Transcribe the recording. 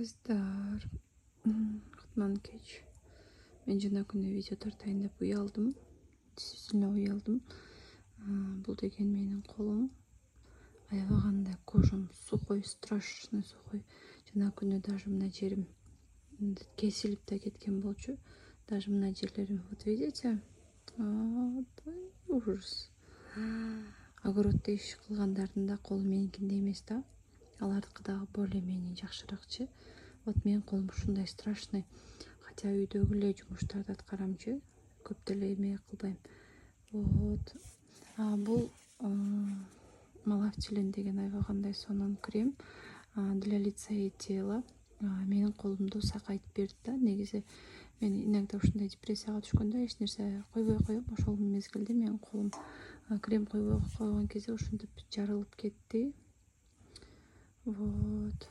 Kızlar. Kutman keç. Мен жана күнү видео тартайын деп уялдым. Действительно уялдым. Бул деген менин колум. Аябаганда кожам сухой, страшно сухой. Жана күнү даже мына жерим кесилип да кеткен болчу. Даже мына жерлерим, вот видите? Ужас. Огороддо иш кылгандардын да колу меникиндей эмес да. Алардыкы дагы более-менее жакшыракчы. Вот менин колум ушундай страшный. Хотя үйдөгү эле жумуштарды аткарамчы. Көп деле эме кылбайм. Вот. Бул Малавтилин деген аябагандай сонун крем для лица и тела. Менин колумду сакайтып берди да. Негизи мен иногда ушундай депрессияга түшкөндө эч нерсе койбой коем. Ошол мезгилде менин колум крем койбой койгон кезде ушинтип жарылып кетти. Вот.